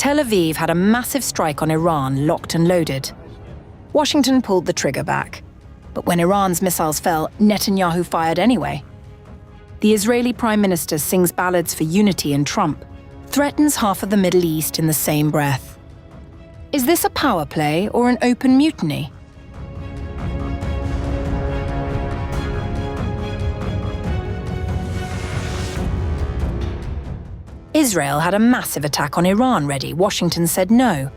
Tel Aviv had a massive strike on Iran locked and loaded. Washington pulled the trigger back. But when Iran's missiles fell, Netanyahu fired anyway. The Israeli Prime Minister sings ballads for unity in Trump, threatens half of the Middle East in the same breath. Is this a power play or an open mutiny? Israel had a massive attack on Iran ready. Washington said no.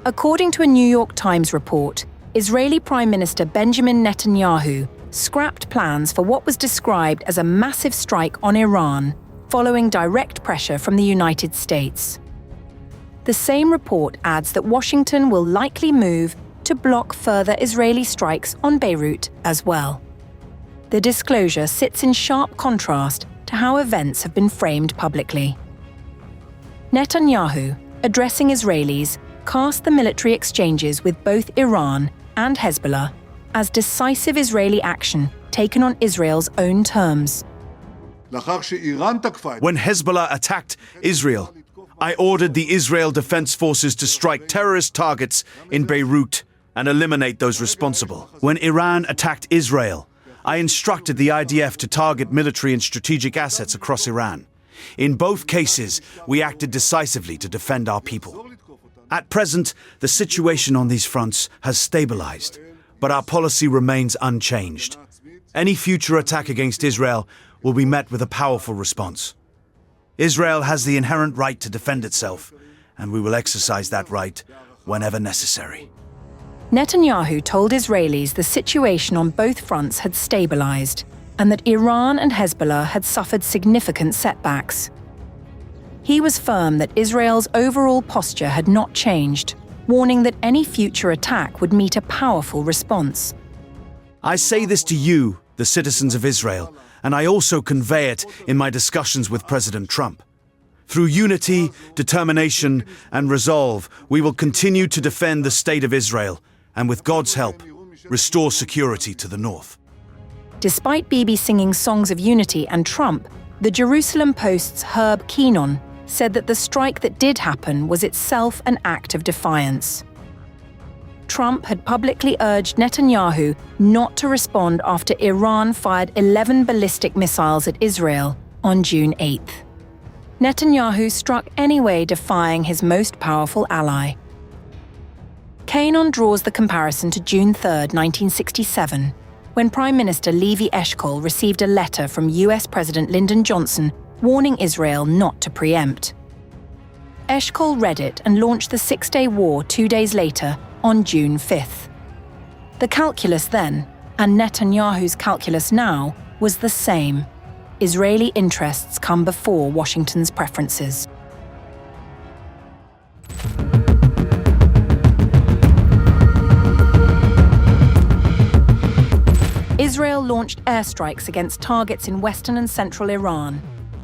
According to a New York Times report, Israeli Prime Minister Benjamin Netanyahu scrapped plans for what was described as a massive strike on Iran, following direct pressure from the United States. The same report adds that Washington will likely move to block further Israeli strikes on Beirut as well. The disclosure sits in sharp contrast to how events have been framed publicly. Netanyahu, addressing Israelis, cast the military exchanges with both Iran and Hezbollah as decisive Israeli action taken on Israel's own terms. When Hezbollah attacked Israel, I ordered the Israel Defense Forces to strike terrorist targets in Beirut and eliminate those responsible. When Iran attacked Israel, I instructed the IDF to target military and strategic assets across Iran. In both cases, we acted decisively to defend our people. At present, the situation on these fronts has stabilized, but our policy remains unchanged. Any future attack against Israel will be met with a powerful response. Israel has the inherent right to defend itself, and we will exercise that right whenever necessary. Netanyahu told Israelis the situation on both fronts had stabilized, and that Iran and Hezbollah had suffered significant setbacks. He was firm that Israel's overall posture had not changed, warning that any future attack would meet a powerful response. I say this to you, the citizens of Israel, and I also convey it in my discussions with President Trump. Through unity, determination, and resolve, we will continue to defend the state of Israel, and with God's help, restore security to the north. Despite Bibi singing songs of unity and Trump, the Jerusalem Post's Herb Keenan said that the strike that did happen was itself an act of defiance. Trump had publicly urged Netanyahu not to respond after Iran fired 11 ballistic missiles at Israel on June 8th. Netanyahu struck anyway, defying his most powerful ally. Keenan draws the comparison to June 3, 1967, when Prime Minister Levi Eshkol received a letter from US President Lyndon Johnson warning Israel not to preempt. Eshkol read it and launched the Six-Day War 2 days later, on June 5th. The calculus then, and Netanyahu's calculus now, was the same. Israeli interests come before Washington's preferences. Israel launched airstrikes against targets in western and central Iran,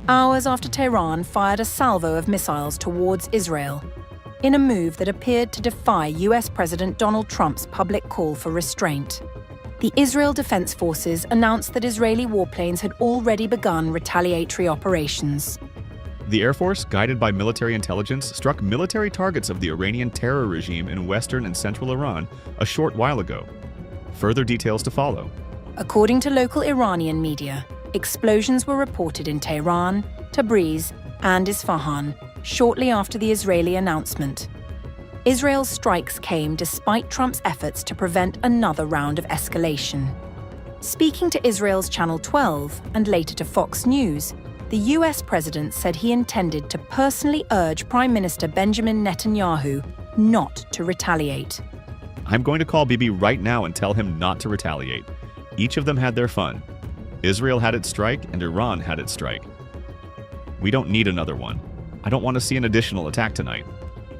hours after Tehran fired a salvo of missiles towards Israel, in a move that appeared to defy US President Donald Trump's public call for restraint. The Israel Defense Forces announced that Israeli warplanes had already begun retaliatory operations. The Air Force, guided by military intelligence, struck military targets of the Iranian terror regime in western and central Iran a short while ago. Further details to follow. According to local Iranian media, explosions were reported in Tehran, Tabriz, and Isfahan shortly after the Israeli announcement. Israel's strikes came despite Trump's efforts to prevent another round of escalation. Speaking to Israel's Channel 12 and later to Fox News, the US president said he intended to personally urge Prime Minister Benjamin Netanyahu not to retaliate. I'm going to call Bibi right now and tell him not to retaliate. Each of them had their fun. Israel had its strike and Iran had its strike. We don't need another one. I don't want to see an additional attack tonight.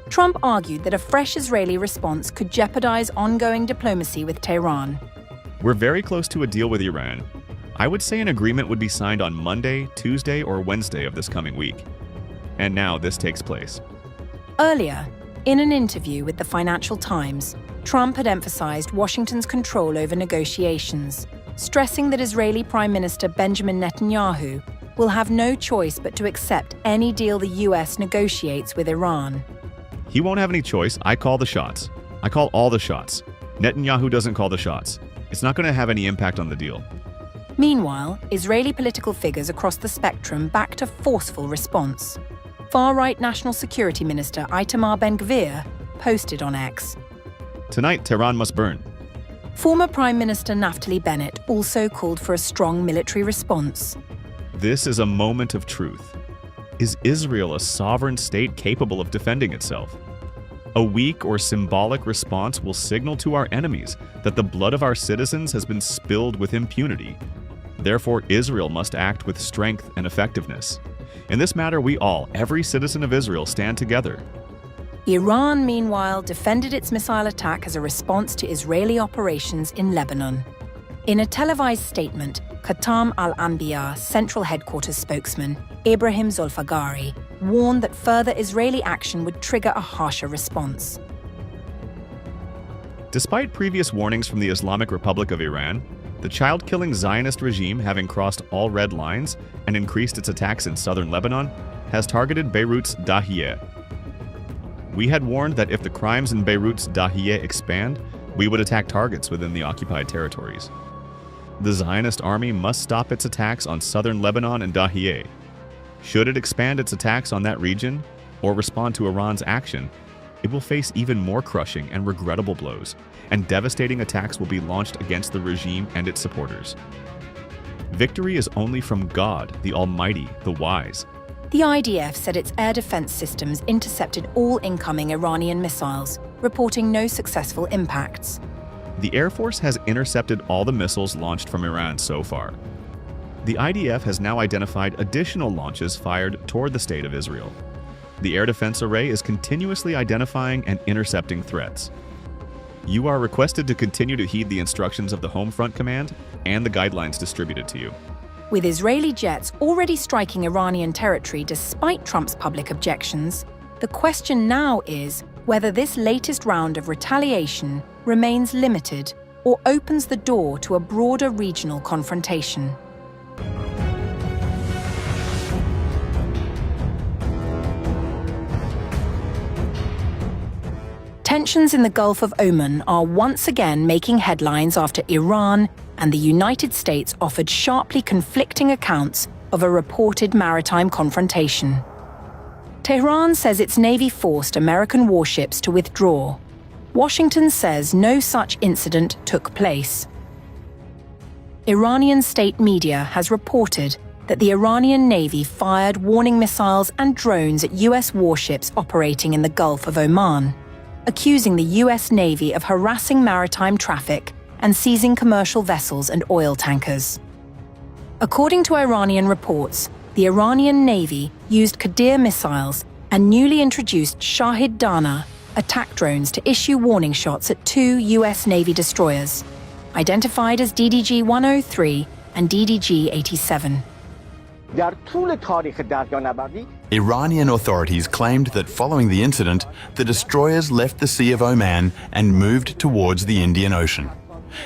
Trump argued that a fresh Israeli response could jeopardize ongoing diplomacy with Tehran. We're very close to a deal with Iran. I would say an agreement would be signed on Monday, Tuesday, or Wednesday of this coming week. And now this takes place. Earlier, in an interview with the Financial Times, Trump had emphasized Washington's control over negotiations, stressing that Israeli Prime Minister Benjamin Netanyahu will have no choice but to accept any deal the US negotiates with Iran. He won't have any choice. I call the shots. I call all the shots. Netanyahu doesn't call the shots. It's not going to have any impact on the deal. Meanwhile, Israeli political figures across the spectrum backed a forceful response. Far-right National Security Minister Itamar Ben-Gvir posted on X. Tonight, Tehran must burn. Former Prime Minister Naftali Bennett also called for a strong military response. This is a moment of truth. Is Israel a sovereign state capable of defending itself? A weak or symbolic response will signal to our enemies that the blood of our citizens has been spilled with impunity. Therefore, Israel must act with strength and effectiveness. In this matter, we all, every citizen of Israel, stand together. Iran, meanwhile, defended its missile attack as a response to Israeli operations in Lebanon. In a televised statement, Khatam al-Anbiya Central Headquarters spokesman Ibrahim Zolfagari warned that further Israeli action would trigger a harsher response. Despite previous warnings from the Islamic Republic of Iran, the child-killing Zionist regime, having crossed all red lines and increased its attacks in southern Lebanon, has targeted Beirut's Dahieh. We had warned that if the crimes in Beirut's Dahieh expand, we would attack targets within the occupied territories. The Zionist army must stop its attacks on southern Lebanon and Dahieh. Should it expand its attacks on that region, or respond to Iran's action, it will face even more crushing and regrettable blows, and devastating attacks will be launched against the regime and its supporters. Victory is only from God, the Almighty, the Wise. The IDF said its air defense systems intercepted all incoming Iranian missiles, reporting no successful impacts. The Air Force has intercepted all the missiles launched from Iran so far. The IDF has now identified additional launches fired toward the State of Israel. The Air Defense Array is continuously identifying and intercepting threats. You are requested to continue to heed the instructions of the Home Front Command and the guidelines distributed to you. With Israeli jets already striking Iranian territory despite Trump's public objections, the question now is whether this latest round of retaliation remains limited or opens the door to a broader regional confrontation. Tensions in the Gulf of Oman are once again making headlines after Iran and the United States offered sharply conflicting accounts of a reported maritime confrontation. Tehran says its navy forced American warships to withdraw. Washington says no such incident took place. Iranian state media has reported that the Iranian Navy fired warning missiles and drones at US warships operating in the Gulf of Oman, accusing the US Navy of harassing maritime traffic and seizing commercial vessels and oil tankers. According to Iranian reports, the Iranian Navy used Qadir missiles and newly introduced Shahid Dana attack drones to issue warning shots at 2 US Navy destroyers, identified as DDG-103 and DDG-87. Iranian authorities claimed that following the incident, the destroyers left the Sea of Oman and moved towards the Indian Ocean.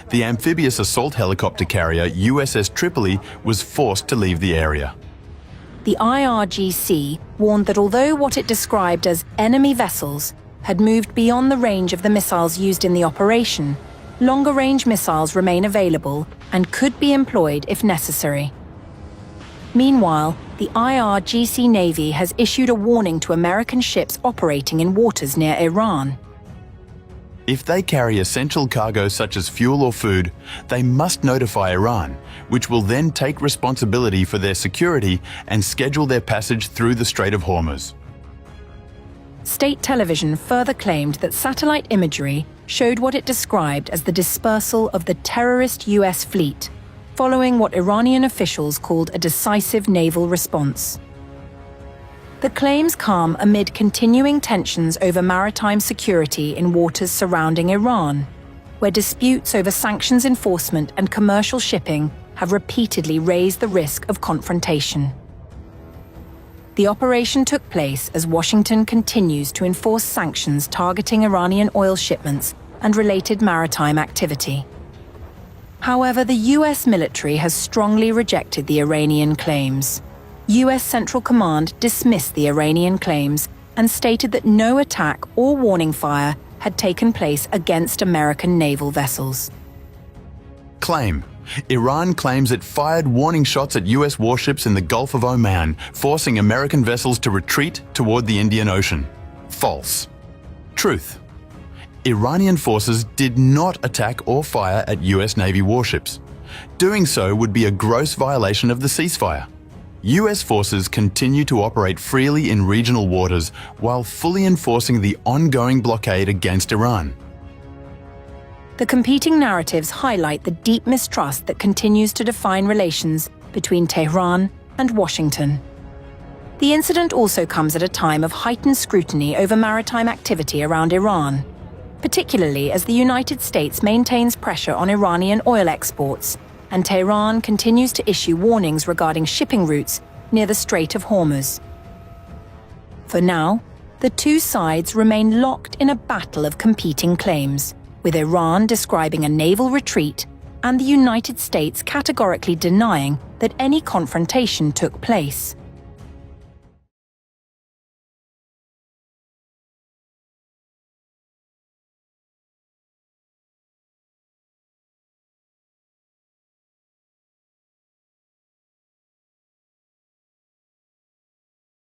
The amphibious assault helicopter carrier USS Tripoli was forced to leave the area. The IRGC warned that although what it described as enemy vessels had moved beyond the range of the missiles used in the operation, longer-range missiles remain available and could be employed if necessary. Meanwhile, the IRGC Navy has issued a warning to American ships operating in waters near Iran. If they carry essential cargo such as fuel or food, they must notify Iran, which will then take responsibility for their security and schedule their passage through the Strait of Hormuz. State television further claimed that satellite imagery showed what it described as the dispersal of the terrorist US fleet, following what Iranian officials called a decisive naval response. The claims come amid continuing tensions over maritime security in waters surrounding Iran, where disputes over sanctions enforcement and commercial shipping have repeatedly raised the risk of confrontation. The operation took place as Washington continues to enforce sanctions targeting Iranian oil shipments and related maritime activity. However, the US military has strongly rejected the Iranian claims. US Central Command dismissed the Iranian claims and stated that no attack or warning fire had taken place against American naval vessels. Claim. Iran claims it fired warning shots at US warships in the Gulf of Oman, forcing American vessels to retreat toward the Indian Ocean. False. Truth. Iranian forces did not attack or fire at US Navy warships. Doing so would be a gross violation of the ceasefire. US forces continue to operate freely in regional waters while fully enforcing the ongoing blockade against Iran. The competing narratives highlight the deep mistrust that continues to define relations between Tehran and Washington. The incident also comes at a time of heightened scrutiny over maritime activity around Iran, particularly as the United States maintains pressure on Iranian oil exports and Tehran continues to issue warnings regarding shipping routes near the Strait of Hormuz. For now, the two sides remain locked in a battle of competing claims, with Iran describing a naval retreat and the United States categorically denying that any confrontation took place.